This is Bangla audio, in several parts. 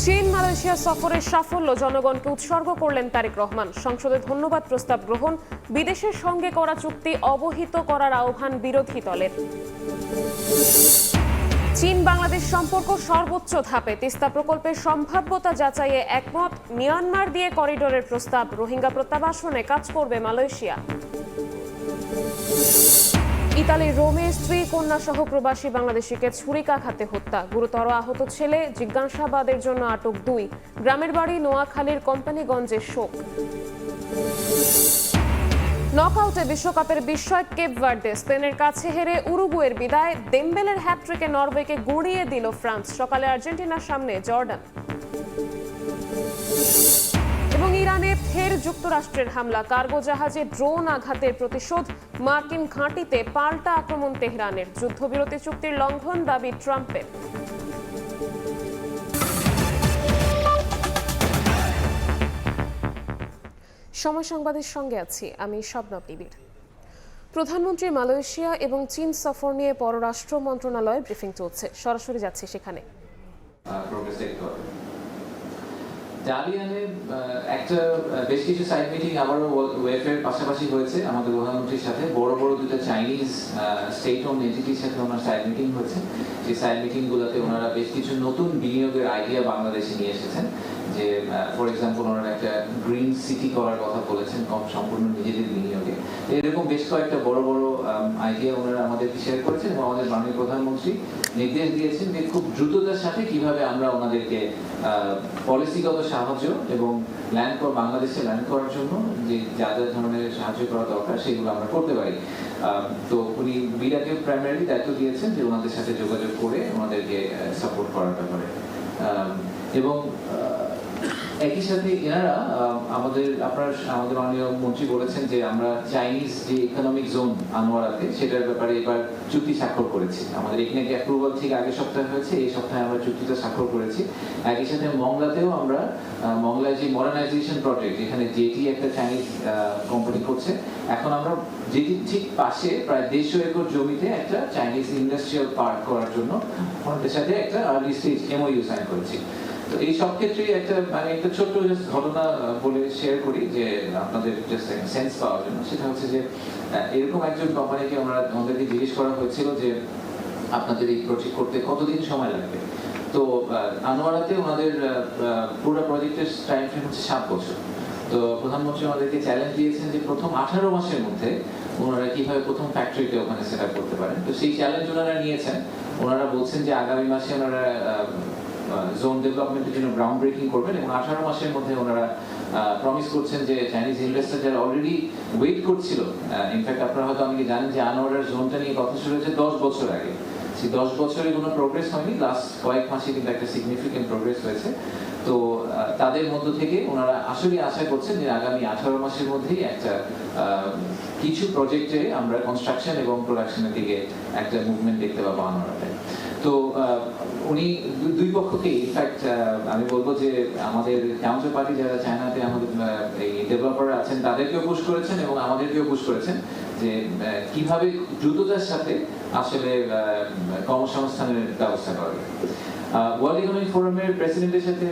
চীন মালয়েশিয়া সফরের সাফল্য জনগণকে উৎসর্গ করলেন তারেক রহমান। সংসদে ধন্যবাদ প্রস্তাব গ্রহণ, বিদেশের সঙ্গে করা চুক্তি অবহিত করার আহ্বান বিরোধী দলের। চীন বাংলাদেশ সম্পর্ক সর্বোচ্চ ধাপে, তিস্তা প্রকল্পের সম্ভাব্যতা যাচাইয়ে একমত। মিয়ানমার দিয়ে করিডোরের প্রস্তাব, রোহিঙ্গা প্রত্যাবাসনে কাজ করবে মালয়েশিয়া। ইতালির রোমে স্ত্রী কন্যা সহ প্রবাসী বাংলাদেশিকে ছুরিকাঘাতে হত্যা, গুরুতর আহত ছেলে, জিজ্ঞাসাবাদের জন্য আটক 2। গ্রামের বাড়ি নোয়াখালীর কোম্পানিগঞ্জে শোক। নকআউটে বিশ্বকাপের বিস্ময় কেপ ভার্দে, স্পেনের কাছে হেরে উরুগুয়ের বিদায়। দেমবেলের হ্যাটট্রিকে নরওয়েকে গুঁড়িয়ে দিল ফ্রান্স। সকালে আর্জেন্টিনার সামনে জর্ডান। এবং ইরানে ফের যুক্তরাষ্ট্রের হামলা, কার্গো জাহাজে ড্রোন আঘাতের প্রতিশোধ। মার্কিন ঘাঁটিতে পাল্টা আক্রমণ তেহরানের। যুদ্ধবিরতি চুক্তির লঙ্ঘন দাবি ট্রাম্পের। সময় সংবাদের সঙ্গে আছি আমি শবনব নিবিড়। প্রধানমন্ত্রী মালয়েশিয়া এবং চীন সফর নিয়ে পররাষ্ট্র মন্ত্রণালয়ের ব্রিফিং চলছে, সরাসরি যাচ্ছে সেখানে। ডালিয়ানে একটা বেশ কিছু সাইড মিটিং আবারও ওয়েফের পাশাপাশি হয়েছে আমাদের প্রধানমন্ত্রীর সাথে। বড় বড় দুটো চাইনিজ স্টেট ওন এন্টিটির সাথে ওনার সাইড মিটিং হয়েছে। সেই সাইড মিটিংগুলোতে ওনারা বেশ কিছু নতুন বিনিয়োগের আইডিয়া বাংলাদেশে নিয়ে এসেছেন। যে ফর এক্সাম্পল ওনারা একটা গ্রিন সিটি করার কথা বলেছেন সম্পূর্ণ নিজেদের বিনিয়োগে। এরকম বেশ কয়েকটা বড় বড় আইডিয়া ওনারা আমাদেরকে শেয়ার করেছেন এবং আমাদের মাননীয় প্রধানমন্ত্রী নির্দেশ দিয়েছেন যে খুব দ্রুততার সাথে কিভাবে আমরা ওনাদেরকে পলিসিগত সাহায্য এবং বাংলাদেশে ল্যান্ড করার জন্য যে যা যা ধরনের সাহায্য করা দরকার সেগুলো আমরা করতে পারি। তো উনি বিরাকে প্রাইমারি দায়িত্ব দিয়েছেন যে ওনাদের সাথে যোগাযোগ করে ওনাদেরকে সাপোর্ট করার ব্যাপারে। এবং একই সাথে এনারা আমাদের মাননীয় মন্ত্রী বলেছেন যে আমরা চাইনিজ যে ইকোনমিক জোন আনোয়ারাতে সেটার ব্যাপারে এবার চুক্তি স্বাক্ষর করেছি। আমাদের এখানে অ্যাপ্রুভাল ঠিক আগের সপ্তাহে হয়েছে, এই সপ্তাহে আমরা চুক্তিটা স্বাক্ষর করেছি। একই সাথে মংলাতেও আমরা মংলায় যে মডার্নাইজেশন প্রজেক্ট, এখানে জেটি একটা চাইনিজ কোম্পানি করছে, এখন আমরা জেটির ঠিক পাশে প্রায় 150 একর জমিতে একটা চাইনিজ ইন্ডাস্ট্রিয়াল পার্ক করার জন্য আমাদের সাথে একটা আর্লি স্টেজ এমওইউ সাইন করেছি। তো এই সব ক্ষেত্রেই একটা ছোট্ট ঘটনা বলে শেয়ার করি যে আপনাদের জাস্ট সেন্স পাওয়ার জন্য। সেটা হচ্ছে যে এরকম একজন কোম্পানিকে আমাদেরকে জিজ্ঞেস করা হয়েছিল যে আপনাদের এই প্রজেক্ট করতে কতদিন সময় লাগবে। তো আনোয়ারাতে ওনাদের পুরো প্রজেক্টের টাইম ফ্রেম হচ্ছে 7 বছর। তো প্রধানমন্ত্রী আমাদেরকে চ্যালেঞ্জ দিয়েছেন যে প্রথম 18 মাসের মধ্যে ওনারা কিভাবে প্রথম ফ্যাক্টরিতে ওখানে সেট আপ করতে পারেন। তো সেই চ্যালেঞ্জ ওনারা নিয়েছেন। ওনারা বলছেন যে আগামী মাসে ওনারা জোন ডেভেলপমেন্টের জন্য গ্রাউন্ড ব্রেকিং করবেন এবং 18 মাসের মধ্যে ওনারা প্রমিস করছেন যে চাইনিজ ইনভেস্টর যারা অলরেডি ওয়েট করছিল। ইনফ্যাক্ট আপনারা হয়তো অনেকে জানেন যে আনোয়ারের জোনটা নিয়ে কথা শুরু হয়েছে 10 বছর আগে। সেই 10 বছরে কোনো প্রোগ্রেস হয়নি, লাস্ট কয়েক মাসে কিন্তু একটা সিগনিফিকেন্ট প্রোগ্রেস হয়েছে। তো তাদের মধ্য থেকে ওনারা আসলে আশা করছেন যে আগামী 18 মাসের মধ্যেই একটা কিছু প্রজেক্টে আমরা কনস্ট্রাকশন এবং প্রোডাকশনের দিকে একটা মুভমেন্ট দেখতে পাবো আনোয়ারাতে। তো উনি দুই পক্ষকে ইনফ্যাক্ট আমি বলবো যে আমাদের কাউন্টার পার্টি যারা চায়নাতে আমাদের এই ডেভেলপাররা আছেন তাদেরকেও পুশ করেছেন এবং আমাদেরকেও পুশ করেছেন যে কিভাবে দ্রুততার সাথে আসলে কর্মসংস্থানের ব্যবস্থা করা যায়। ওয়ার্ল্ড ইকোনমিক ফোরামের প্রেসিডেন্টের সাথে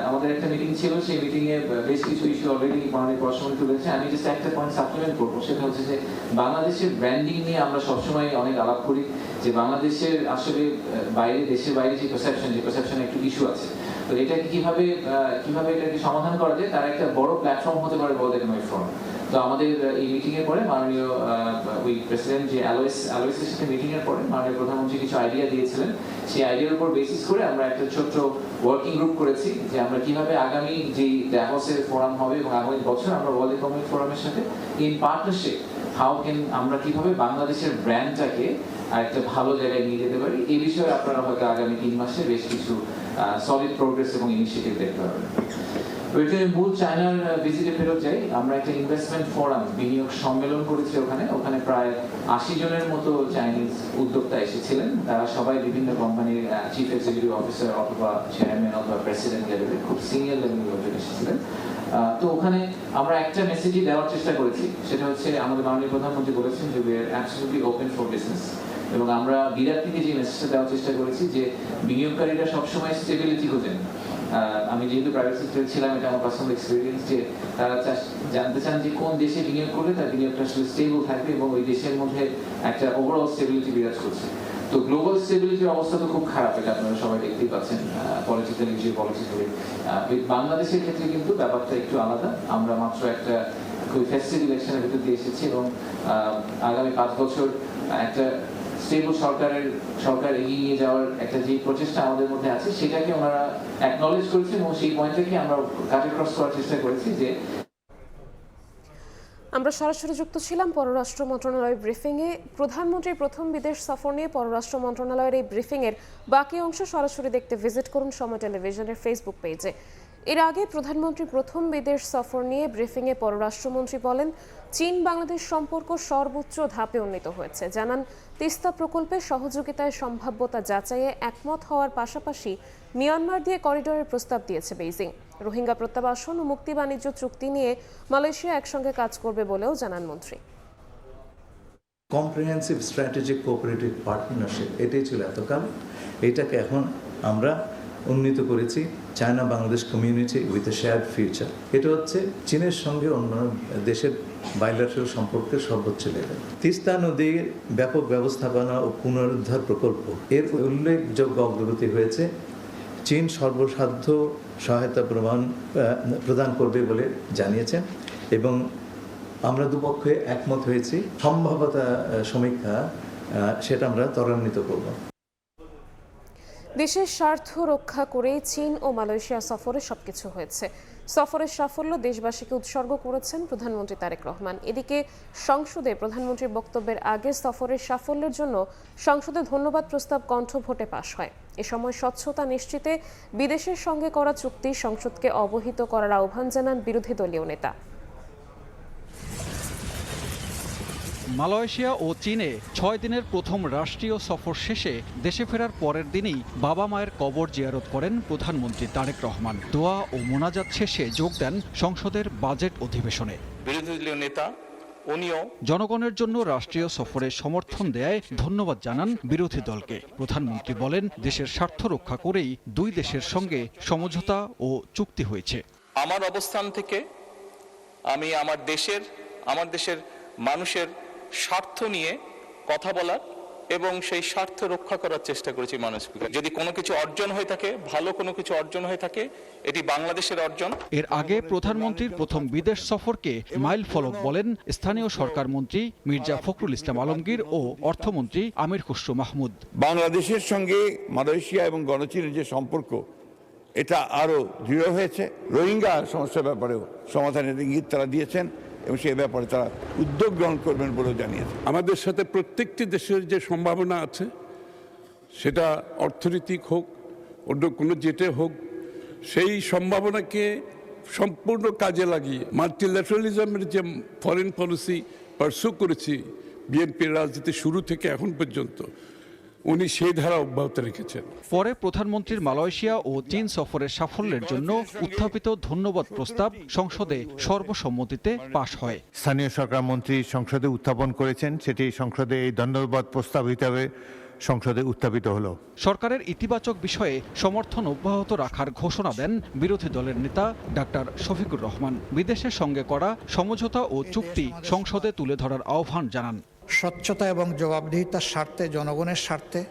আমাদের একটা মিটিং ছিল। সেই মিটিং এ বেশ কিছু ইস্যু অলরেডি আমাদের পড়াশোনা তুলেছে। আমি জাস্ট একটা পয়েন্ট সাপ্লিমেন্ট করবো, সেটা হচ্ছে যে বাংলাদেশের ব্র্যান্ডিং নিয়ে আমরা সবসময় অনেক আলাপ করি যে বাংলাদেশের আসলে দেশের বাইরে যে পারসেপশনে একটু ইস্যু আছে। তো এটাকে কিভাবে এটাকে সমাধান করা যায় তার একটা বড় প্ল্যাটফর্ম হতে পারে ওয়ার্ল্ড ইকোনমিক ফোরাম। তো আমাদের এই মিটিং এর পরে মাননীয় ওই প্রেসিডেন্ট যে অ্যালোয়েসের সাথে মিটিং এর পরে মাননীয় প্রধানমন্ত্রী কিছু আইডিয়া দিয়েছিলেন। সেই আইডিয়ার উপর বেসিস করে আমরা একটা ছোট্ট ওয়ার্কিং গ্রুপ করেছি যে আমরা কিভাবে আগামী যে ডাভোসের ফোরাম হবে এবং আগামী বছর আমরা ওয়ার্ল্ড ইকোনমিক ফোরামের সাথে ইন পার্টনারশিপ আমরা কিভাবে বাংলাদেশের ব্র্যান্ডটাকে আরেকটা ভালো জায়গায় নিয়ে যেতে পারি, এই বিষয়ে আপনারা হয়তো আগামী 3 মাসে বেশ কিছু সলিড প্রোগ্রেস এবং ইনিশিয়েটিভ দেখতে পাবেন। মূল চায়নার ভিজিটে ফেরত যাই। আমরা একটা ইনভেস্টমেন্ট ফোরাম বিনিয়োগ সম্মেলন করেছি ওখানে প্রায় 80 জনের মতো চাইনিজ উদ্যোক্তা এসেছিলেন। তারা সবাই বিভিন্ন কোম্পানির চিফ এক্সিকিউটিভ অফিসার অথবা চেয়ারম্যান অথবা প্রেসিডেন্ট লেভেলে খুব সিনিয়র লেভেলের লোকজন এসেছিলেন। তো ওখানে আমরা একটা মেসেজই দেওয়ার চেষ্টা করেছি, সেটা হচ্ছে আমাদের মাননীয় প্রধানমন্ত্রী বলেছেন যে we are absolutely open for business. এবং আমরা বিরাট থেকে যে মেসেজটা দেওয়ার চেষ্টা করেছি যে বিনিয়োগকারীরা সবসময় স্টেবিলিটি খোঁজেন, আমি যেহেতু প্রাইভেট সেক্টরে ছিলাম, এটা আমার পার্সোনাল এক্সপিরিয়েন্স যে তারা জানতে চান যে কোন দেশে বিনিয়োগ করলে তার বিনিয়োগটা আসলে স্টেবল থাকবে এবং ওই দেশের মধ্যে একটা ওভারঅল স্টেবিলিটি বিরাজ করছে। তো গ্লোবাল স্টেবিলিটির অবস্থা তো খুব খারাপ, এটা আপনারা সবাই দেখতেই পাচ্ছেন পলিটিক্যালি, জিওপলিটিক্যালি। বাংলাদেশের ক্ষেত্রে কিন্তু ব্যাপারটা একটু আলাদা। আমরা মাত্র একটা খুবই ফেস্টিভ ইলেকশনের ভিতর দিয়ে এসেছি এবং আগামী 5 বছর একটা স্টেবল সরকার এগিয়ে নিয়ে যাওয়ার একটা যে প্রচেষ্টা আমাদের মধ্যে আছে সেটাকে ওনারা অ্যাকনলেজ করেছেন এবং সেই পয়েন্টটাকে আমরা কাটে ক্রস করার চেষ্টা করেছি। যে আমরা সরাসরি যুক্ত ছিলাম পররাষ্ট্র মন্ত্রণালয়ের ব্রিফিংয়ে। প্রধানমন্ত্রীর প্রথম বিদেশ সফর নিয়ে পররাষ্ট্র মন্ত্রণালয়ের এই ব্রিফিংয়ের বাকি অংশ সরাসরি দেখতে ভিজিট করুন সময় টেলিভিশনের ফেসবুক পেজে। এর আগে প্রধানমন্ত্রী প্রথম বিদেশ সফর নিয়ে ব্রিফিংয়ে পররাষ্ট্রমন্ত্রী বলেন, চীন বাংলাদেশ সম্পর্ক সর্বোচ্চ ধাপে উন্নীত হয়েছে। জানান, তিস্তা প্রকল্পে সহযোগিতায় সম্ভাব্যতা যাচাইয়ে একমত হওয়ার পাশাপাশি মিয়ানমার দিয়ে করিডোরের প্রস্তাব দিয়েছে বেইজিং। রোহিঙ্গা প্রত্যাবাসন ও মুক্তি বাণিজ্য চুক্তি নিয়ে মালয়েশিয়া একসঙ্গে কাজ করবে বলেও জানান মন্ত্রী। কম্প্রিহেন্সিভ স্ট্র্যাটেজিক কোঅপারেটিভ পার্টনারশিপ, এটাই ছিল এতকাল। এটাকে এখন আমরা উন্নীত করেছি China Bangladesh community with a shared future. এটা হচ্ছে চীনের সঙ্গে অন্য দেশের বাইলাটারাল সম্পর্কের সর্বোচ্চ লেভেল। তিস্তা নদীর ব্যাপক ব্যবস্থাপনা ও পুনরুদ্ধার প্রকল্প এর উল্লেখযোগ্য অগ্রগতি হয়েছে। চীন সর্বসাধ্য সহায়তা প্রদান করবে বলে জানিয়েছেন এবং আমরা দুপক্ষে একমত হয়েছি। সম্ভাব্যতা সমীক্ষা সেটা আমরা ত্বরান্বিত করব। দেশের স্বার্থ রক্ষা করেই চীন ও মালয়েশিয়া সফরে সবকিছু হয়েছে। সফরের সাফল্য দেশবাসীকে উৎসর্গ করেছেন প্রধানমন্ত্রী তারেক রহমান। এদিকে সংসদে প্রধানমন্ত্রীর বক্তব্যের আগে সফরের সাফল্যের জন্য সংসদে ধন্যবাদ প্রস্তাব কণ্ঠভোটে পাশ হয়। এ সময় স্বচ্ছতা নিশ্চিতে বিদেশের সঙ্গে করা চুক্তি সংসদকে অবহিত করার আহ্বান জানান বিরোধী দলীয় নেতা। মালয়েশিয়া ও চীনে 6 দিনের প্রথম রাষ্ট্রীয় সফর শেষে দেশে ফেরার পরের দিনই বাবা মায়ের কবর জিয়ারত করেন প্রধানমন্ত্রী তারেক রহমান। দোয়া ও মোনাজাত শেষে যোগ দেন সংসদের বাজেট অধিবেশনে। বিরোধী দলীয় নেতা উনিও জনগণের জন্য রাষ্ট্রীয় সফরে সমর্থন দেয় ধন্যবাদ জানান বিরোধী দলকে। প্রধানমন্ত্রী বলেন, দেশের স্বার্থ রক্ষা করেই দুই দেশের সঙ্গে সমঝোতা ও চুক্তি হয়েছে। আমার অবস্থান থেকে আমি আমার দেশের মানুষের স্বার্থ নিয়ে কথা বলার এবং সেই স্বার্থ রক্ষা করার চেষ্টা করেছি। যদি কোনো কিছু অর্জন হয়ে থাকে, ভালো কোনো কিছু অর্জন হয়ে থাকে, এটি বাংলাদেশের অর্জন। এর আগে প্রধানমন্ত্রীর প্রথম বিদেশ সফরকে মাইল ফলক বলেন স্থানীয় সরকার মন্ত্রী মির্জা ফখরুল ইসলাম আলমগীর ও অর্থমন্ত্রী আমির খুসরো মাহমুদ। বাংলাদেশের সঙ্গে মালয়েশিয়া এবং গণচীনের যে সম্পর্ক, এটা আরও দৃঢ় হয়েছে। রোহিঙ্গা সমস্যার ব্যাপারেও সমাধানের ইঙ্গিত তারা দিয়েছেন এবং সে ব্যাপারে তারা উদ্যোগ গ্রহণ করবেন বলেও জানিয়েছে। আমাদের সাথে প্রত্যেকটি দেশের যে সম্ভাবনা আছে, সেটা অর্থনৈতিক হোক, অন্য কোনো জেটে হোক, সেই সম্ভাবনাকে সম্পূর্ণ কাজে লাগিয়ে মাল্টিল্যাটারালিজমের যে ফরেন পলিসি পারসু করেছি বিএনপির রাজনীতি শুরু থেকে এখন পর্যন্ত, উনি সেই ধারা অব্যাহত রেখেছেন। পরে প্রধানমন্ত্রীর মালয়েশিয়া ও চীন সফরের সাফল্যের জন্য উত্থাপিত ধন্যবাদ প্রস্তাব সংসদে সর্বসম্মতিতে পাশ হয়। স্থানীয় সরকার মন্ত্রী সংসদে উত্থাপন করেছেন, সেটি সংসদে এই ধন্যবাদ প্রস্তাব হিসাবে সংসদে উত্থাপিত হলো। সরকারের ইতিবাচক বিষয়ে সমর্থন অব্যাহত রাখার ঘোষণা দেন বিরোধী দলের নেতা ডাক্তার শফিকুর রহমান। বিদেশের সঙ্গে করা সমঝোতা ও চুক্তি সংসদে তুলে ধরার আহ্বান জানান। স্বচ্ছতা এবং জবাবদিহিতার স্বার্থে, জনগণের স্বার্থে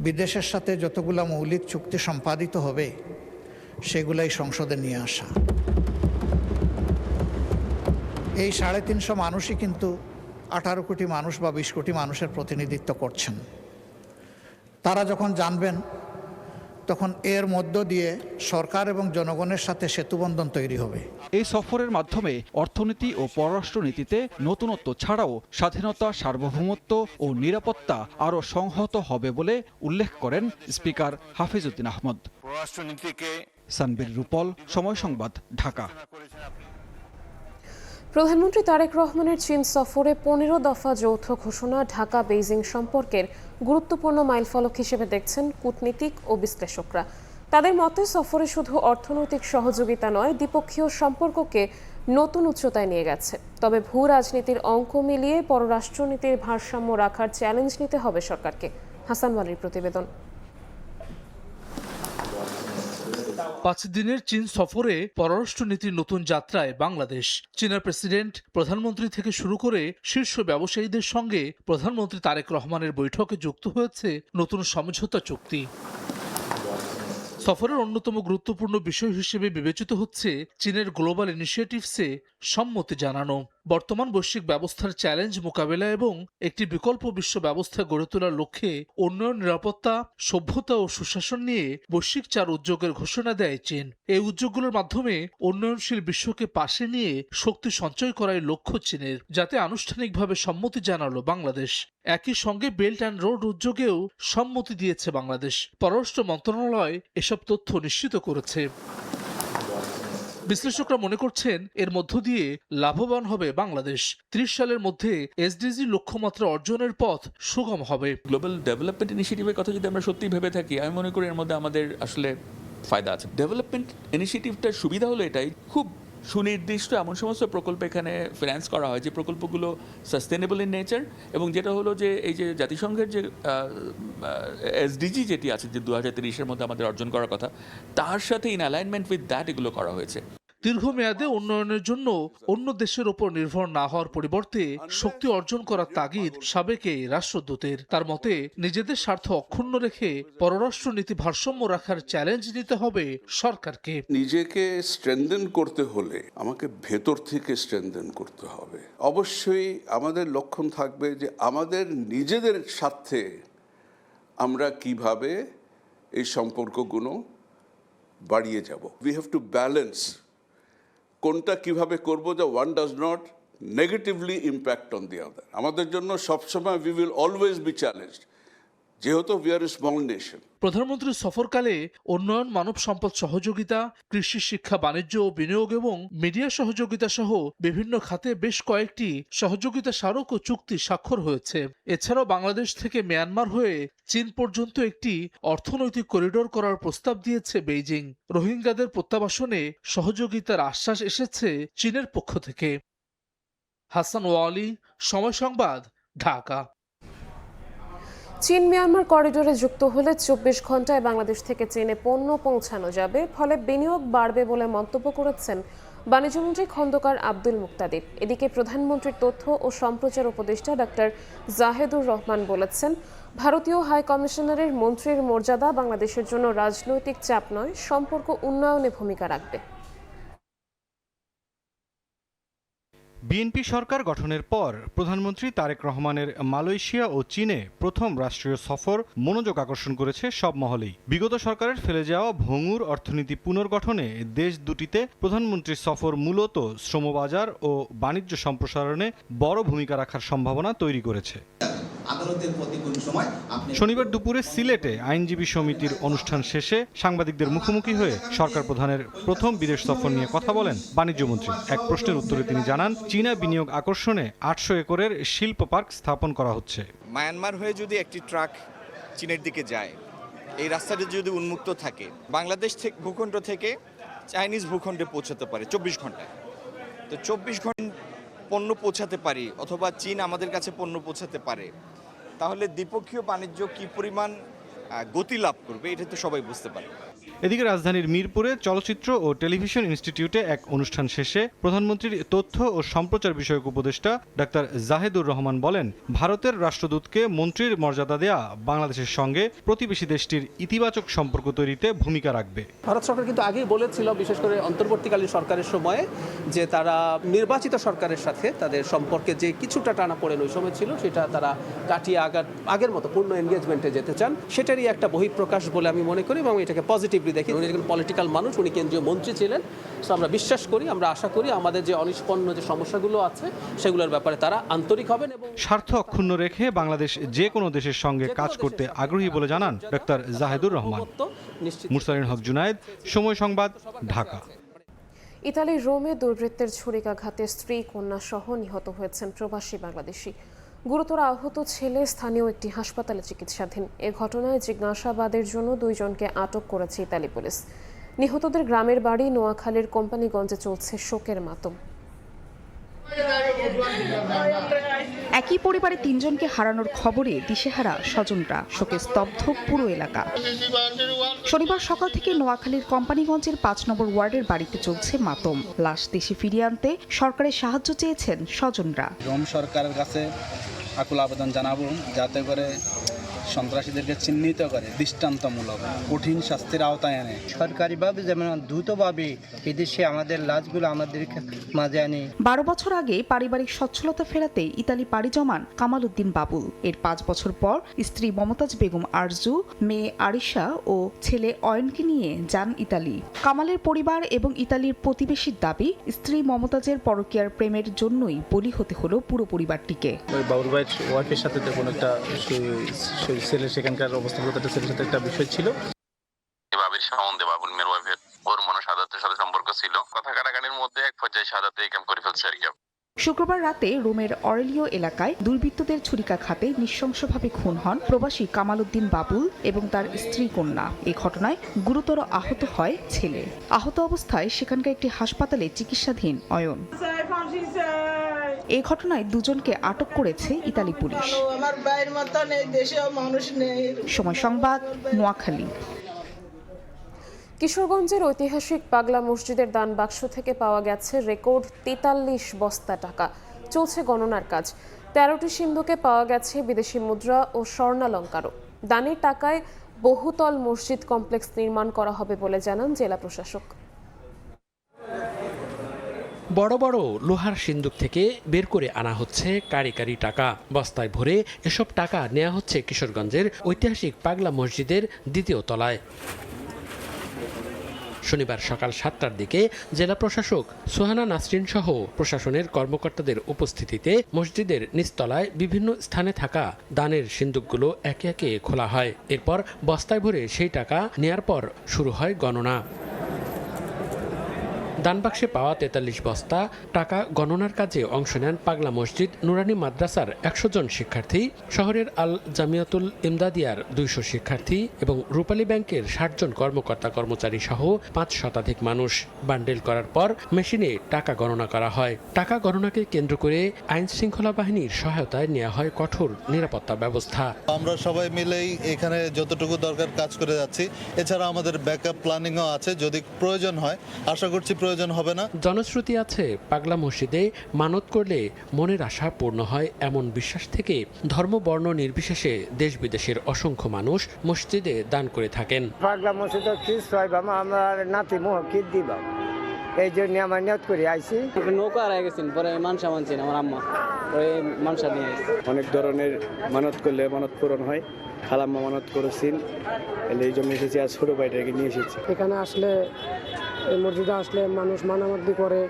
বিদেশের সাথে যতগুলো মৌলিক চুক্তি সম্পাদিত হবে সেগুলাই সংসদে নিয়ে আসা। এই 350 মানুষই কিন্তু 18 কোটি মানুষ বা 20 কোটি মানুষের প্রতিনিধিত্ব করছেন। তারা যখন জানবেন, তখন এর মধ্য দিয়ে সরকার এবং জনগণের সাথে সেতুবন্ধন তৈরি হবে। এই সফরের মাধ্যমে অর্থনীতি ও পররাষ্ট্রনীতিতে নতুনত্ব ছাড়াও স্বাধীনতা, সার্বভৌমত্ব ও নিরাপত্তা আরও সংহত হবে বলে উল্লেখ করেন স্পিকার হাফিজউদ্দিন আহমদ। পররাষ্ট্রনীতিকে সানবীর রূপল, সময় সংবাদ, ঢাকা। প্রধানমন্ত্রী তারেক রহমানের চীন সফরে 15 দফা যৌথ ঘোষণা ঢাকা বেইজিং সম্পর্কের গুরুত্বপূর্ণ মাইলফলক হিসেবে দেখছেন কূটনীতিক ও বিশ্লেষকরা। তাদের মতে সফরে শুধু অর্থনৈতিক সহযোগিতা নয়, দ্বিপক্ষীয় সম্পর্ককে নতুন উচ্চতায় নিয়ে গেছে। তবে ভূ রাজনীতির অঙ্ক মিলিয়ে পররাষ্ট্রনীতির ভারসাম্য রাখার চ্যালেঞ্জ নিতে হবে সরকারকে। হাসান ওয়ালির প্রতিবেদন। 5 দিনের চীন সফরে পররাষ্ট্রনীতির নতুন যাত্রায় বাংলাদেশ। চীনের প্রেসিডেন্ট, প্রধানমন্ত্রী থেকে শুরু করে শীর্ষ ব্যবসায়ীদের সঙ্গে প্রধানমন্ত্রী তারেক রহমানের বৈঠকে যুক্ত হয়েছে নতুন সমঝোতা চুক্তি। সফরের অন্যতম গুরুত্বপূর্ণ বিষয় হিসেবে বিবেচিত হচ্ছে চীনের গ্লোবাল ইনিশিয়েটিভসে সম্মতি জানানো। বর্তমান বৈশ্বিক ব্যবস্থার চ্যালেঞ্জ মোকাবেলা এবং একটি বিকল্প বিশ্ব ব্যবস্থা গড়ে তোলার লক্ষ্যে উন্নয়ন, নিরাপত্তা, সভ্যতা ও সুশাসন নিয়ে বৈশ্বিক 4 উদ্যোগের ঘোষণা দেয় চীন। এই উদ্যোগগুলোর মাধ্যমে উন্নয়নশীল বিশ্বকে পাশে নিয়ে শক্তি সঞ্চয় করাই লক্ষ্য চীনের, যাতে আনুষ্ঠানিকভাবে সম্মতি জানালো বাংলাদেশ। একই সঙ্গে বেল্ট অ্যান্ড রোড উদ্যোগেও সম্মতি দিয়েছে বাংলাদেশ। পররাষ্ট্র মন্ত্রণালয় এসব তথ্য নিশ্চিত করেছে। বিশ্লেষকরা মনে করছেন এর মধ্য দিয়ে লাভবান হবে বাংলাদেশ। 30 সালের মধ্যে এসডিজি লক্ষ্যমাত্রা অর্জনের পথ সুগম হবে। গ্লোবাল ডেভেলপমেন্ট ইনিশিয়েটিভের কথা যদি আমরা সত্যি ভেবে থাকি, আমি মনে করি এর মধ্যে আমাদের আসলে ফায়দা আছে। ডেভেলপমেন্ট ইনিশিয়েটিভটার সুবিধা হলো এটাই, খুব সুনির্দিষ্ট এমন সমস্ত প্রকল্প এখানে ফিন্যান্স করা হয় যে প্রকল্পগুলো সাস্টেনেবল ইন নেচার, এবং যেটা হলো যে এই যে জাতিসংঘের যে এসডিজি যেটি আছে যে 2030-এর মধ্যে আমাদের অর্জন করার কথা, তার সাথে ইন অ্যালাইনমেন্ট উইথ দ্যাট এগুলো করা হয়েছে। দীর্ঘমেয়াদে উন্নয়নের জন্য অন্য দেশের ওপর নির্ভর না হওয়ার পরিবর্তে শক্তি অর্জন করার তাগিদ সাবেক এই রাষ্ট্রদূতের। তার মতে, নিজেদের স্বার্থ অক্ষুণ্ণ রেখে পররাষ্ট্রনীতি ভারসাম্য রাখার চ্যালেঞ্জ নিতে হবে সরকারকে। নিজেকে স্ট্রেনথেন করতে হলে আমাকে ভেতর থেকে স্ট্রেনথেন করতে হবে। অবশ্যই আমাদের লক্ষণ থাকবে যে আমাদের নিজেদের স্বার্থে আমরা কিভাবে এই সম্পর্কগুলো বাড়িয়ে যাব। উই হ্যাভ টু ব্যালেন্স কোনটা কিভাবে করব যে one does not negatively impact on the other. আমাদের জন্য সবসময় we will always be challenged, যেহেতু we are a small nation. প্রধানমন্ত্রীর সফরকালে উন্নয়ন, মানব সম্পদ সহযোগিতা, কৃষি, শিক্ষা, বাণিজ্য ও বিনিয়োগ এবং মিডিয়া সহযোগিতা সহ বিভিন্ন খাতে বেশ কয়েকটি সহযোগিতা স্মারক ও চুক্তি স্বাক্ষর হয়েছে। এছাড়াও বাংলাদেশ থেকে মিয়ানমার হয়ে চীন পর্যন্ত একটি অর্থনৈতিক করিডোর করার প্রস্তাব দিয়েছে বেইজিং। রোহিঙ্গাদের প্রত্যাবাসনে সহযোগিতার আশ্বাস এসেছে চীনের পক্ষ থেকে। হাসান ওয়ালি, সময় সংবাদ, ঢাকা। চীন মিয়ানমার করিডোরে যুক্ত হলে 24 ঘন্টায় বাংলাদেশ থেকে চীনে পণ্য পৌঁছানো যাবে, ফলে বিনিয়োগ বাড়বে বলে মন্তব্য করেছেন বাণিজ্যমন্ত্রী খন্দকার আব্দুল মুক্তাদির। এদিকে প্রধানমন্ত্রীর তথ্য ও সম্প্রচার উপদেষ্টা ডক্টর জাহেদুর রহমান বলেছেন, ভারতীয় হাই কমিশনারের মন্ত্রীর মর্যাদা বাংলাদেশের জন্য রাজনৈতিক চাপ নয়, সম্পর্ক উন্নয়নে ভূমিকা রাখবে। বিএনপি সরকার গঠনের পর প্রধানমন্ত্রী তারেক রহমানের মালয়েশিয়া ও চীনে প্রথম রাষ্ট্রীয় সফর মনোযোগ আকর্ষণ করেছে সব মহলেই। বিগত সরকারের ফেলে যাওয়া ভঙ্গুর অর্থনীতি পুনর্গঠনে দেশ দুটিতে প্রধানমন্ত্রীর সফর মূলত শ্রমবাজার ও বাণিজ্য সম্প্রসারণে বড় ভূমিকা রাখার সম্ভাবনা তৈরি করেছে। শনিবার দুপুরে সিলেটে আইনজীবী সমিতির অনুষ্ঠান শেষে সাংবাদিকদের মুখোমুখি হয়ে সরকার প্রধানের প্রথম বিদেশ সফর নিয়ে কথা বলেন বাণিজ্যমন্ত্রী। এক প্রশ্নের উত্তরে তিনি জানান, চীনা বিনিয়োগ আকর্ষণে 800 একরের শিল্প পার্ক স্থাপন করা হচ্ছে। মায়ানমার হয়ে যদি একটি ট্রাক চীনের দিকে যায়, এই রাস্তাটি যদি উন্মুক্ত থাকে, বাংলাদেশ থেকে ভূখণ্ড থেকে চাইনিজ ভূখণ্ডে পৌঁছাতে পারে 24 ঘন্টায়। তো 24 ঘন্টা পণ্য পৌঁছাতে পারি, অথবা চীন আমাদের কাছে পণ্য পৌঁছাতে পারে, তাহলে দ্বিপক্ষীয় বাণিজ্য কি পরিমাণ গতি লাভ করবে, এটা তো সবাই বুঝতে পারে। এদিকে রাজধানীর মিরপুরে চলচ্চিত্র ও টেলিভিশন ইনস্টিটিউটে এক অনুষ্ঠান শেষে প্রধানমন্ত্রীর তথ্য ও সম্প্রচার বিষয়ক উপদেষ্টা ডাক্তার জাহেদুর রহমান বলেন, ভারতের রাষ্ট্রদূতকে মন্ত্রীর মর্যাদা দেয়া বাংলাদেশের সঙ্গে প্রতিবেশী দেশটির ইতিবাচক সম্পর্ক তৈরিতে ভূমিকা রাখবে। ভারত সরকার কিন্তু আগেই বলেছিল, বিশেষ করে অন্তর্বর্তীকালীন সরকারের সময়ে, যে তারা নির্বাচিত সরকারের সাথে তাদের সম্পর্কে যে কিছুটা টানাপোড়েন ওই সময় ছিল, সেটা তারা কাটিয়ে আগের মতো পূর্ণ এনগেজমেন্টে যেতে চান। সেটারই একটা বহিঃপ্রকাশ বলে আমি মনে করি, এবং এটাকে পজিটিভলি দেখি। উনি একজন পলিটিক্যাল মানুষ, উনি কেন্দ্রীয় মন্ত্রী ছিলেন। সো আমরা বিশ্বাস করি, আমরা আশা করি আমাদের যে অনিষ্পন্ন যে সমস্যাগুলো আছে সেগুলোর ব্যাপারে তারা আন্তরিক হবেন এবং স্বার্থ অক্ষুণ্ণ রেখে বাংলাদেশ যে কোনো দেশের সঙ্গে কাজ করতে আগ্রহী বলে জানান ডক্টর জাহেদুর রহমান। মুরসালিন হক জুনায়েদ, সময় সংবাদ, ঢাকা। ইতালির রোমে দুর্বৃত্তের ছুরিকাঘাতে স্ত্রী, কন্যা সহ নিহত হয়েছেন প্রবাসী বাংলাদেশি। গুরুতর আহত ছেলে স্থানীয় একটি হাসপাতালে চিকিৎসাধীন। এ ঘটনায় জিজ্ঞাসাবাদের জন্য 2 জনকে আটক করেছে ইতালি পুলিশ। নিহতদের গ্রামের বাড়ি নোয়াখালীর কোম্পানিগঞ্জে চলছে শোকের মাতম। একই পরিবারে 3 জনকে হারানোর খবরে দিশেহারা স্বজনরা, শোকে স্তব্ধ পুরো এলাকা। শনিবার সকাল থেকে নোয়াখালীর কোম্পানিগঞ্জের 5 নম্বর ওয়ার্ডের বাড়িতে চলছে মাতম। লাশ দেশে ফিরিয়ে আনতে সরকারের সাহায্য চেয়েছেন স্বজনরা। রোম সরকারের কাছে আকুল আবেদন জানাবো, যাতে করে সন্ত্রাসীদেরকে চিহ্নিত করে দৃষ্টান্তমূলক কঠিন শাস্তির আওতায় আনে। সরকারিভাবে যেমন দ্রুতভাবে এদেশে আমাদের লাশগুলো আমাদের মাঝে আনে। 12 বছর আগে পারিবারিক সচ্ছলতা ফেরাতে ইতালি পাড়ি জমান কামাল উদ্দিন বাবুল। এর 5 বছর পর স্ত্রী মমতাজ বেগম আরজু, মেয়ে আরিশা ও ছেলে অয়নকে নিয়ে যান ইতালি। কামালের পরিবার এবং ইতালির প্রতিবেশীর দাবি, স্ত্রী মমতাজের পরকীয়ার প্রেমের জন্যই বলি হতে হলো পুরো পরিবারটিকে। বাবুল ভাইয়ের ওয়াইফের সাথে কোনো একটা ছেলে, সেখানকার অবস্থাগত একটা ছেলের সাথে একটা বিষয় ছিল। বাবির সম্বন্ধে বাবুল মেয়ের ওয়াইফের ওর মনে শাহাদাতের সাথে সম্পর্ক ছিল, কথা কাটাকাটির মধ্যে এক পর্যায়ে শাহাদাতে ক্যাম্প করে ফেলছে আর কি। শুক্রবার রাতে রোমের অরেলিও এলাকায় দুর্বৃত্তদের ছুরিকাঘাতে নৃশংসভাবে খুন হন প্রবাসী কামাল উদ্দিন বাবুল এবং তার স্ত্রী কন্যা। এই ঘটনায় গুরুতর আহত হয় ছেলে। আহত অবস্থায় সেখানকার একটি হাসপাতালে চিকিৎসাধীন অয়ন। এই ঘটনায় 2 জনকে আটক করেছে ইতালি পুলিশ। সময় সংবাদ, নোয়াখালী। কিশোরগঞ্জের ঐতিহাসিক পাগলা মসজিদের দান বাক্স থেকে পাওয়া গেছে রেকর্ড 43 বস্তা টাকা। চলছে গণনার কাজ। 13টি সিন্ধুকে পাওয়া গেছে বিদেশি মুদ্রা ও স্বর্ণালংকারও। দানের টাকায় বহুতল মসজিদ কমপ্লেক্স নির্মাণ করা হবে বলে জানান জেলা প্রশাসক। বড় বড় লোহার সিন্দুক থেকে বের করে আনা হচ্ছে কারি কারি টাকা। বস্তায় ভরে এসব টাকা নেওয়া হচ্ছে কিশোরগঞ্জের ঐতিহাসিক পাগলা মসজিদের 2য় তলায়। শনিবার সকাল 7টার দিকে জেলা প্রশাসক সোহানা নাসরিন সহ প্রশাসনের কর্মকর্তাদের উপস্থিতিতে মসজিদের নিচতলায় বিভিন্ন স্থানে থাকা দানের সিন্দুকগুলো একে একে খোলা হয়। এরপর বস্তায় ভরে সেই টাকা নেয়ার পর শুরু হয় গণনা। দানবাক্সে পাওয়া 43 বস্তা টাকা গণনার কাজে অংশ নেন পাগলা মসজিদ নুরানি মাদ্রাসার 100 জন শিক্ষার্থী, শহরের আল জামিয়াতুল ইমদাদিয়ার 200 শিক্ষার্থী এবং রূপালী ব্যাংকের 60 জন কর্মকর্তা কর্মচারী সহ 5 শতাধিক মানুষ। বান্ডেল করার পর মেশিনে টাকা গণনা করা হয়। টাকা গণনাকে কেন্দ্র করে আইন শৃঙ্খলা বাহিনীর সহায়তায় নেওয়া হয় কঠোর নিরাপত্তা ব্যবস্থা। আমরা সবাই মিলেই এখানে যতটুকু দরকার কাজ করে যাচ্ছি। এছাড়া আমাদের ব্যাকআপ প্ল্যানিংও আছে, যদি প্রয়োজন হয়। আশা করছি হবে না। জনশ্রুতি আছে পাগলা মসজিদে মানত করলে মনের আশা পূর্ণ হয়, এমন বিশ্বাস থেকে ধর্ম বর্ণ নির্বিশেষে দেশ বিদেশের অসংখ্য মানুষ মসজিদে দান করে থাকেন। পাগলা মসজিদে আমার নাতি মহকিদ দিবা, এই জন্য আমার নিয়ত করে আইছি। নৌকা হারাই গেছেন, পরে মানসা মানছেন আমার আম্মা, পরে মানসা নিয়ে আসছে। অনেক ধরনের মানত করলে মানত পূরণ হয়। খালাম্মা মানত করেছেন, এই জন্য এসেছি। আজ ছোট ভাইটাকে নিয়ে এসেছি। এখানে আসলে, এই মসজিদে আসলে মানুষ মানামাদি করলে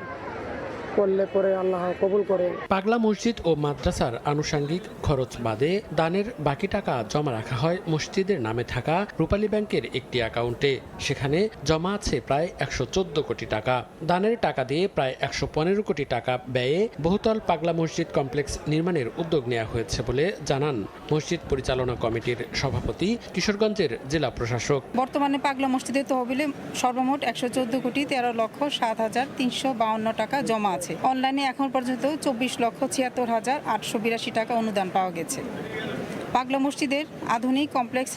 পরে আল্লাহ কবুল করে। পাগলা মসজিদ ও মাদ্রাসার আনুষঙ্গিক খরচ বাদে দানের বাকি টাকা জমা রাখা হয় মসজিদের নামে থাকা রূপালী ব্যাংকের একটি অ্যাকাউন্টে। সেখানে জমা আছে প্রায় 114 কোটি টাকা। দানের টাকা দিয়ে প্রায় 115 কোটি টাকা ব্যয়ে বহুতল পাগলা মসজিদ কমপ্লেক্স নির্মাণের উদ্যোগ নেওয়া হয়েছে বলে জানান মসজিদ পরিচালনা কমিটির সভাপতি, কিশোরগঞ্জের জেলা প্রশাসক। বর্তমানে পাগলা মসজিদের তহবিলে সর্বমোট 114,13,07,352 টাকা জমা আছে। অনলাইনে এখন পর্যন্ত 24,76,882 টাকা অনুদান পাওয়া গেছে। পাগলা মসজিদের আধুনিক কমপ্লেক্স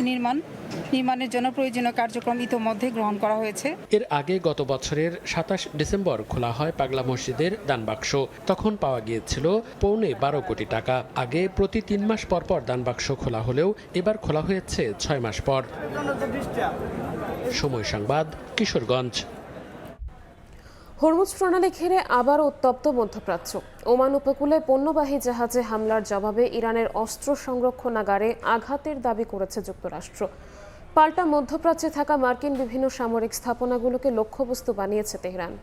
নির্মাণের জন্য প্রয়োজনীয় কার্যক্রম ইতোমধ্যে গ্রহণ করা হয়েছে। এর আগে গত বছরের 27 ডিসেম্বর খোলা হয় পাগলা মসজিদের দানবাক্স। তখন পাওয়া গিয়েছিল পৌনে 12 কোটি টাকা। আগে প্রতি 3 মাস পর পর দানবাক্স খোলা হলেও এবার খোলা হয়েছে 6 মাস পর। সময় সংবাদ, কিশোরগঞ্জ। হরমুজ প্রণালী ঘিরে আবার উত্তপ্ত মধ্যপ্রাচ্য। ওমান উপকূলে পণ্যবাহী জাহাজে হামলার জবাবে ইরানের অস্ত্র সংরক্ষণাগারে আঘাতের দাবি করেছে যুক্তরাষ্ট্র। পাল্টা মধ্যপ্রাচ্যে থাকা মার্কিন বিভিন্ন সামরিক স্থাপনাগুলোকে লক্ষ্যবস্তু বানিয়েছে তেহরান।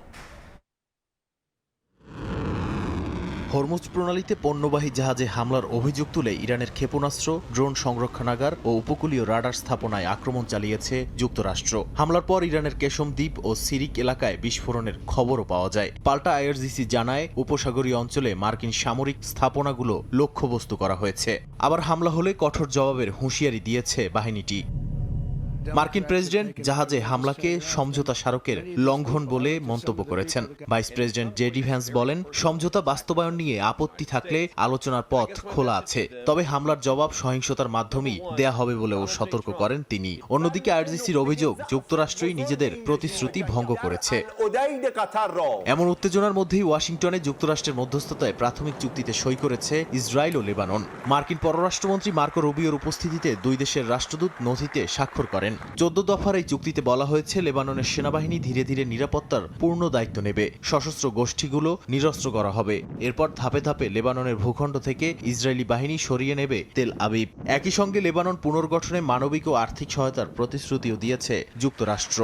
হরমুজ প্রণালীতে পণ্যবাহী জাহাজে হামলার অভিযোগ তুলে ইরানের ক্ষেপণাস্ত্র, ড্রোন সংরক্ষণাগার ও উপকূলীয় রাডার স্থাপনায় আক্রমণ চালিয়েছে যুক্তরাষ্ট্র। হামলার পর ইরানের কেশম দ্বীপ ও সিরিক এলাকায় বিস্ফোরণের খবরও পাওয়া যায়। পাল্টা আইআরজিসি জানায়, উপসাগরীয় অঞ্চলে মার্কিন সামরিক স্থাপনাগুলো লক্ষ্যবস্তু করা হয়েছে। আবার হামলা হলে কঠোর জবাবের হুঁশিয়ারি দিয়েছে বাহিনীটি। মার্কিন প্রেসিডেন্ট জাহাজে হামলাকে সমঝোতা স্মারকের লঙ্ঘন বলে মন্তব্য করেছেন। ভাইস প্রেসিডেন্ট জেডি ভ্যান্স বলেন, সমঝোতা বাস্তবায়ন নিয়ে আপত্তি থাকলে আলোচনার পথ খোলা আছে, তবে হামলার জবাব সহিংসতার মাধ্যমেই দেয়া হবে বলেও সতর্ক করেন তিনি। অন্যদিকে আইআরজিসির অভিযোগ, যুক্তরাষ্ট্রই নিজেদের প্রতিশ্রুতি ভঙ্গ করেছে। এমন উত্তেজনার মধ্যেই ওয়াশিংটনে যুক্তরাষ্ট্রের মধ্যস্থতায় প্রাথমিক চুক্তিতে সই করেছে ইসরায়েল ও লেবানন। মার্কিন পররাষ্ট্রমন্ত্রী মার্কো রুবিওর উপস্থিতিতে দুই দেশের রাষ্ট্রদূত নথিতে স্বাক্ষর করেন। 14 দফার এই চুক্তিতে বলা হয়েছে, লেবাননের সেনাবাহিনী ধীরে ধীরে নিরাপত্তার পূর্ণ দায়িত্ব নেবে, সশস্ত্র গোষ্ঠীগুলো নিরস্ত্র করা হবে। এরপর ধাপে ধাপে লেবাননের ভূখণ্ড থেকে ইসরায়েলি বাহিনী সরিয়ে নেবে তেল আবিব। একই সঙ্গে লেবানন পুনর্গঠনে মানবিক ও আর্থিক সহায়তার প্রতিশ্রুতিও দিয়েছে যুক্তরাষ্ট্র।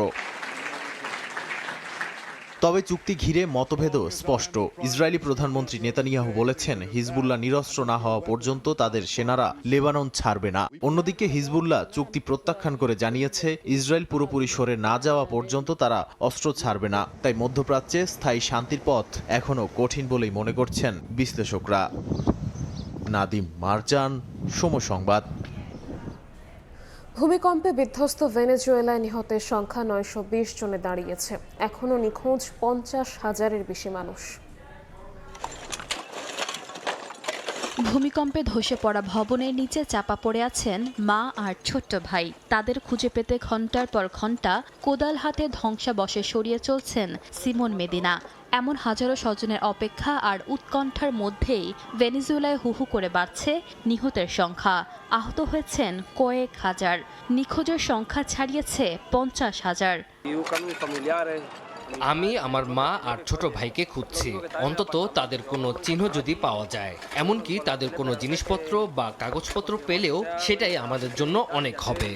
তবে চুক্তি ঘিরে মতভেদও স্পষ্ট। ইসরায়েলি প্রধানমন্ত্রী নেতানিয়াহু বলেছেন, হিজবুল্লাহ নিরস্ত্র না হওয়া পর্যন্ত তাদের সেনারা লেবানন ছাড়বে না। অন্যদিকে হিজবুল্লাহ চুক্তি প্রত্যাখ্যান করে জানিয়েছে, ইসরায়েল পুরোপুরি সরে না যাওয়া পর্যন্ত তারা অস্ত্র ছাড়বে না। তাই মধ্যপ্রাচ্যে স্থায়ী শান্তির পথ এখনও কঠিন বলেই মনে করছেন বিশ্লেষকরা। নাদিম মারজান, সময় সংবাদ। ভূমিকম্পে বিধ্বস্ত ভেনেজুয়েলায় নিহতের সংখ্যা 920 জনে দাঁড়িয়েছে। এখনও নিখোঁজ 50,000-এর বেশি মানুষ। ভূমিকম্পে ধসে পড়া ভবনের নিচে চাপা পড়ে আছেন মা আর ছোট্ট ভাই। তাদের খুঁজে পেতে ঘন্টার পর ঘন্টা কোদাল হাতে ধ্বংসাবশেষ সরিয়ে চলছেন সিমন মেদিনা। এমন হাজারো স্বজনের অপেক্ষা আর উৎকণ্ঠার মধ্যেই ভেনেজুয়েলায় হুহু করে বাড়ছে নিহতের সংখ্যা। আহত হয়েছেন কয়েক হাজার, নিখোঁজের সংখ্যা ছাড়িয়েছে 50,000। আমি আমার মা আর ছোট ভাইকে খুঁজছি, অন্তত তাদের কোনো চিহ্ন যদি পাওয়া যায়, এমনকি তাদের কোনো জিনিসপত্র বা কাগজপত্র পেলেও সেটাই আমাদের জন্য অনেক হবে।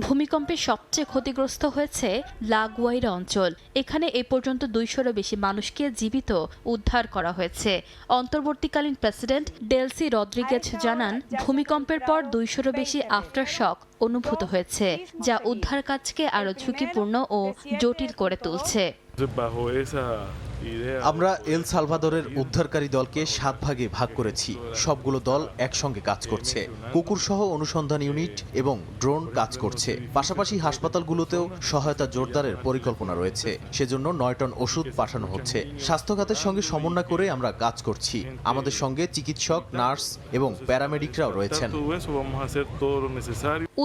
ভূমিকম্পে সবচেয়ে ক্ষতিগ্রস্ত হয়েছে লা গুয়াইরা অঞ্চল। এখানে এ পর্যন্ত 200-এরও বেশি মানুষকে জীবিত উদ্ধার করা হয়েছে। অন্তর্বর্তীকালীন প্রেসিডেন্ট ডেলসি রদ্রিগেজ জানান, ভূমিকম্পের পর 200-এরও বেশি আফটার শক অনুভূত হয়েছে, যা উদ্ধার কাজকে আরও ঝুঁকিপূর্ণ ও জটিল করে তুলছে। আমরা এল সালভাদরের উদ্ধারকারী দলকে 7 ভাগে ভাগ করেছি। সবগুলো দল একসঙ্গে কাজ করছে। কুকুর সহ অনুসন্ধান ইউনিট এবং ড্রোন কাজ করছে। পাশাপাশি হাসপাতালগুলোতেও সহায়তা জোরদারের পরিকল্পনা রয়েছে। সেজন্য 9 টন ওষুধ পাঠানো হচ্ছে। স্বাস্থ্য খাতের সঙ্গে সমন্বয় করে আমরা কাজ করছি। আমাদের সঙ্গে চিকিৎসক, নার্স এবং প্যারামেডিকরাও রয়েছেন।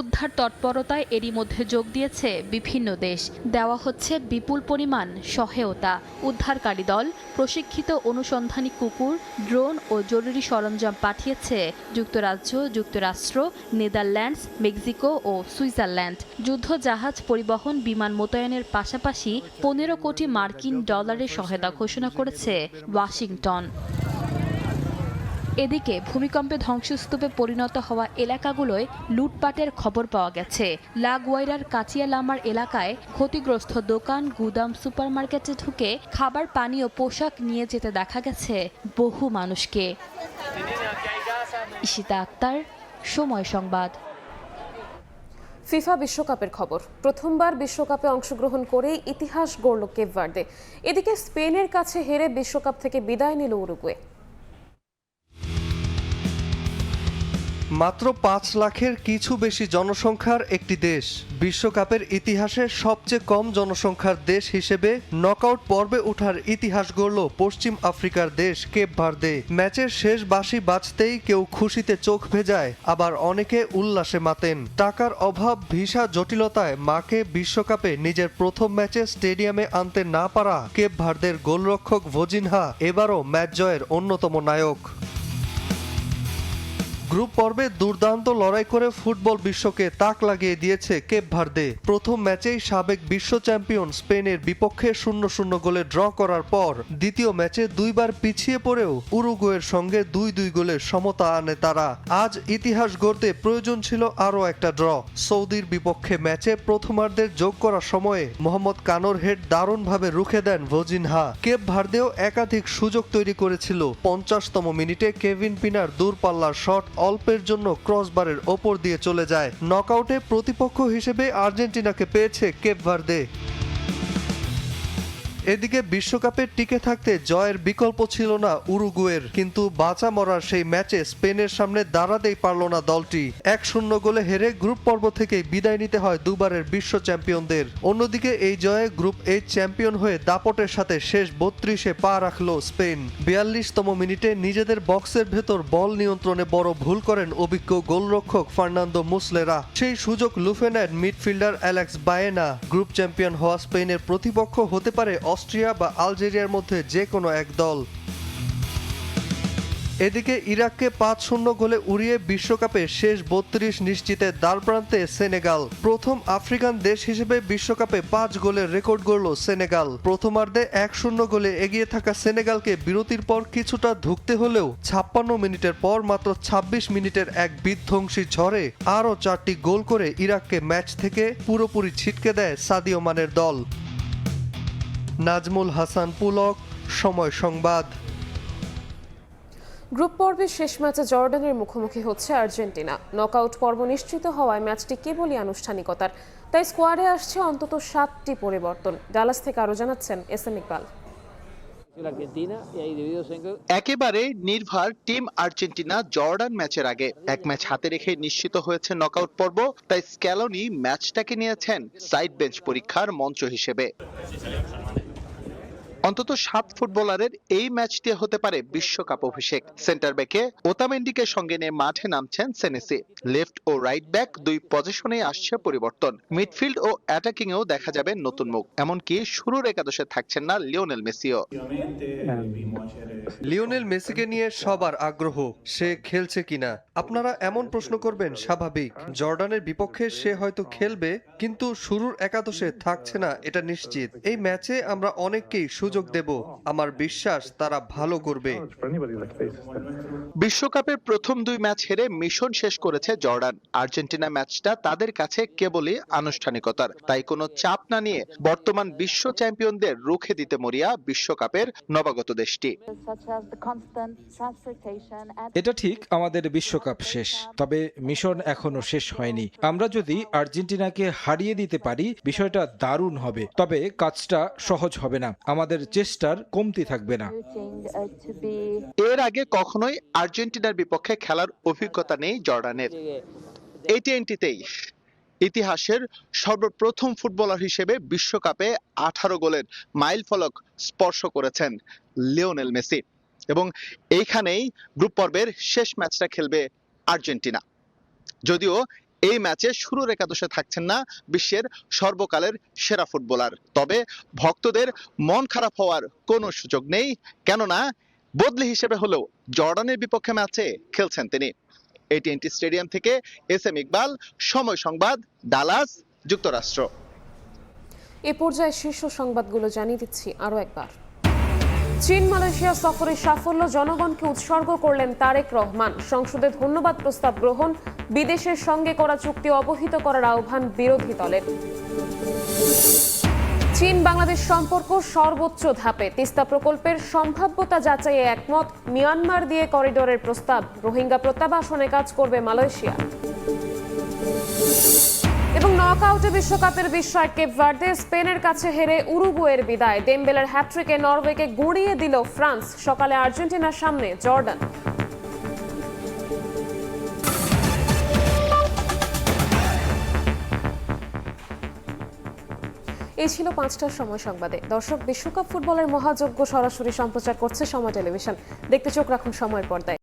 উদ্ধার তৎপরতায় এরই মধ্যে যোগ দিয়েছে বিভিন্ন দেশ। দেওয়া হচ্ছে বিপুল পরিমাণ সহায়তা। উদ্ধারকারী দল, প্রশিক্ষিত অনুসন্ধানী কুকুর, ড্রোন ও জরুরি সরঞ্জাম পাঠিয়েছে যুক্তরাজ্য, যুক্তরাষ্ট্র, নেদারল্যান্ডস, মেক্সিকো ও সুইজারল্যান্ড। যুদ্ধ জাহাজ পরিবহন, বিমান মোতায়েনের পাশাপাশি 15 কোটি মার্কিন ডলারের সহায়তা ঘোষণা করেছে ওয়াশিংটন। এদিকে ভূমিকম্পে ধ্বংসস্তূপে পরিণত হওয়া এলাকাগুলোয় লুটপাটের খবর পাওয়া গেছে। লা গুয়াইরার কাচিয়া লামার এলাকায় ক্ষতিগ্রস্ত দোকান, গুদাম, সুপারমার্কেটে ঢুকে খাবার, পানি ও পোশাক নিয়ে যেতে দেখা গেছে বহু মানুষকে। ইশিতা আক্তার, সময় সংবাদ। ফিফা বিশ্বকাপের খবর। প্রথমবার বিশ্বকাপে অংশগ্রহণ করেই ইতিহাস গড়ল কেপ ভার্দে। এদিকে স্পেনের কাছে হেরে বিশ্বকাপ থেকে বিদায় নিল উরুগুয়ে। মাত্র 5 লাখের কিছু বেশি জনসংখ্যার একটি দেশ, বিশ্বকাপের ইতিহাসে সবচেয়ে কম জনসংখ্যার দেশ হিসেবে নকআউট পর্বে ওঠার ইতিহাস গড়ল পশ্চিম আফ্রিকার দেশ কেপ ভার্দে। ম্যাচের শেষ বাঁশি বাজতেই কেউ খুশিতে চোখ ভেজায়, আবার অনেকে উল্লাসে মাতেন। টাকার অভাব, ভিসা জটিলতায় মাকে বিশ্বকাপে নিজের প্রথম ম্যাচে স্টেডিয়ামে আনতে না পারা কেপ ভার্দের গোলরক্ষক ভোজিনহা এবারও ম্যাচ জয়ের অন্যতম নায়ক। গ্রুপ পর্বে দুর্দান্ত লড়াই করে ফুটবল বিশ্বকে তাক লাগিয়ে দিয়েছে কেপ ভার্দে। প্রথম ম্যাচেই সাবেক বিশ্ব চ্যাম্পিয়ন স্পেনের বিপক্ষে 0-0 গোলে ড্র করার পর দ্বিতীয় ম্যাচে 2 বার পিছিয়ে পড়েও উরুগুয়ের সঙ্গে 2-2 গোলের সমতা আনে তারা। আজ ইতিহাস গড়তে প্রয়োজন ছিল আরও একটা ড্র। সৌদির বিপক্ষে ম্যাচে প্রথমার্ধের যোগ করার সময়ে মোহাম্মদ কানোর হেড দারুণভাবে রুখে দেন ভোজিনহা। কেপ ভার্দেও একাধিক সুযোগ তৈরি করেছিল। 50তম মিনিটে কেভিন পিনার দূরপাল্লার শট অল্পের জন্য ক্রসবারের ওপর দিয়ে চলে যায়। নকআউটে প্রতিপক্ষ হিসেবে আর্জেন্টিনাকে পেয়েছে কেপ ভার্দে। এদিকে বিশ্বকাপে টিকে থাকতে জয়ের বিকল্প ছিল না উরুগুয়ের, কিন্তু বাঁচা মরার সেই ম্যাচে স্পেনের সামনে দাঁড়াতেই পারল না দলটি। 1-0 গোলে হেরে গ্রুপ পর্ব থেকে বিদায় নিতে হয় দুবারের বিশ্ব চ্যাম্পিয়নদের। অন্যদিকে এই জয়ে গ্রুপ এইচ চ্যাম্পিয়ন হয়ে দাপটের সাথে শেষ 32-এ পা রাখল স্পেন। 42তম মিনিটে নিজেদের বক্সের ভেতর বল নিয়ন্ত্রণে বড় ভুল করেন অভিজ্ঞ গোলরক্ষক ফার্নান্দো মুসলেরা। সেই সুযোগ লুফে নেন midfielder Alex Baena. Group champion হওয়া স্পেনের প্রতিপক্ষ হতে পারে অস্ট্রিয়া বা আলজেরিয়ার মধ্যে যে কোনো এক দল। এদিকে ইরাককে 5-0 গোলে উড়িয়ে বিশ্বকাপে শেষ 32 নিশ্চিতে দ্বারপ্রান্তে সেনেগাল। প্রথম আফ্রিকান দেশ হিসেবে বিশ্বকাপে 5 গোলের রেকর্ড গড়ল সেনেগাল। প্রথমার্ধে 1-0 গোলে এগিয়ে থাকা সেনেগালকে বিরতির পর কিছুটা ধুঁকতে হলেও 56 মিনিটের পর মাত্র 26 মিনিটের এক বিধ্বংসী ঝড়ে আরও 4টি গোল করে ইরাককে ম্যাচ থেকে পুরোপুরি ছিটকে দেয় সাদিও মানের দল। নাজমুল হাসান পুলক, সময় সংবাদ। গ্রুপ পর্বের শেষ ম্যাচে জর্ডানের মুখোমুখি হচ্ছে আর্জেন্টিনা। নকআউট পর্ব নিশ্চিত হওয়ায় ম্যাচটি কেবলই আনুষ্ঠানিকতার, তাই স্কোয়াডে আসছে অন্তত 7টি পরিবর্তন। ডালাস থেকে আরও জানাচ্ছেন এসএম ইকবাল। একেবারে নির্ভর টিম আর্জেন্টিনা জর্ডান ম্যাচের আগে এক ম্যাচ হাতে রেখে নিশ্চিত হয়েছে নকআউট পর্ব, তাই স্ক্যালোনি ম্যাচটাকে নিয়েছেন সাইড বেঞ্চ পরীক্ষার মঞ্চ হিসেবে। অন্তত 7 ফুটবলারের এই ম্যাচটি হতে পারে বিশ্বকাপ অভিষেক। সেন্টার ব্যাকে ওতামেন্ডিকে সঙ্গে নিয়ে মাঠে নামছেন সেনেসি। লেফট ও রাইট ব্যাক দুই পজিশনে আসছে পরিবর্তন। মিডফিল্ড ও অ্যাটাকিং এও দেখা যাবে নতুন মুখ, এমনকি শুরুর একাদশে থাকছেন না লিওনেল মেসিও। লিওনেল মেসিকে নিয়ে সবার আগ্রহ, সে খেলছে কিনা। আপনারা এমন প্রশ্ন করবেন, স্বাভাবিক। জর্ডানের বিপক্ষে সে হয়তো খেলবে, কিন্তু শুরুর একাদশে থাকছে না এটা নিশ্চিত। এই ম্যাচে আমরা অনেককেই সুযোগ দেব, আমার বিশ্বাস তারা ভালো করবে। বিশ্বকাপের প্রথম 2 ম্যাচ হেরে মিশন শেষ করেছে জর্ডান। আর্জেন্টিনা ম্যাচটা তাদের কাছে কেবলই আনুষ্ঠানিকতার, তাই কোনো চাপ না নিয়ে বর্তমান বিশ্ব চ্যাম্পিয়নদের রুখে দিতে মরিয়া বিশ্বকাপের নবাগত দেশটি। এটা ঠিক, আমাদের বিশ্বকাপ শেষ, তবে মিশন এখনো শেষ হয়নি। আমরা যদি আর্জেন্টিনাকে হারিয়ে দিতে পারি বিষয়টা দারুণ হবে, তবে কাজটা সহজ হবে না। আমাদের চেষ্টার কমতি থাকবে না। এর আগে কখনোই আর্জেন্টিনার বিপক্ষে খেলার অভিজ্ঞতা নেই জর্ডানের। এই ইতিহাসের সর্বপ্রথম ফুটবলার হিসেবে বিশ্বকাপে 18 গোলের মাইল ফলক স্পর্শ করেছেন লিওনেল মেসি, এবং এইখানেই গ্রুপ পর্বের শেষ ম্যাচটা খেলবে আর্জেন্টিনা। যদিও এই ম্যাচে শুরুর একাদশে থাকছেন না বিশ্বের সর্বকালের সেরা ফুটবলার, তবে ভক্তদের মন খারাপ হওয়ার কোনো সুযোগ নেই, কেননা বদলি হিসেবে হলেও জর্ডানের বিপক্ষে ম্যাচে খেলছেন তিনি। AT&T স্টেডিয়াম থেকে এসএম ইকবাল, সময় সংবাদ, ডালাস, যুক্তরাষ্ট্র। এ পর্যায়ে শীর্ষ সংবাদগুলো জানিয়ে দিচ্ছি আরও একবার। চীন মালয়েশিয়া সফরের সাফল্য জনগণকে উৎসর্গ করলেন তারেক রহমান। সংসদে ধন্যবাদ প্রস্তাব গ্রহণ, বিদেশের সঙ্গে করা চুক্তি অবহিত করার আহ্বান বিরোধী দলের। চীন বাংলাদেশ সম্পর্ক সর্বোচ্চ ধাপে, তিস্তা প্রকল্পের সম্ভাব্যতা যাচাইয়ে একমত। মিয়ানমার দিয়ে করিডোরের প্রস্তাব, রোহিঙ্গা প্রত্যাবাসনে কাজ করবে মালয়েশিয়া। এবং নকআউটে বিশ্বকাপের বিস্ময় কেপ ভার্দে, স্পেনের কাছে হেরে উরুগুয়ের বিদায়। দেমবেলের হ্যাট্রিকে নরওয়েকে গুঁড়িয়ে দিল ফ্রান্স। সকালে আর্জেন্টিনার সামনে জর্ডান। এই ছিল 5টার সময় সংবাদে। দর্শক, বিশ্বকাপ ফুটবলের মহাযজ্ঞ সরাসরি সম্প্রচার করছে সময় টেলিভিশন। দেখতে চোখ রাখুন সময়ের পর্দায়।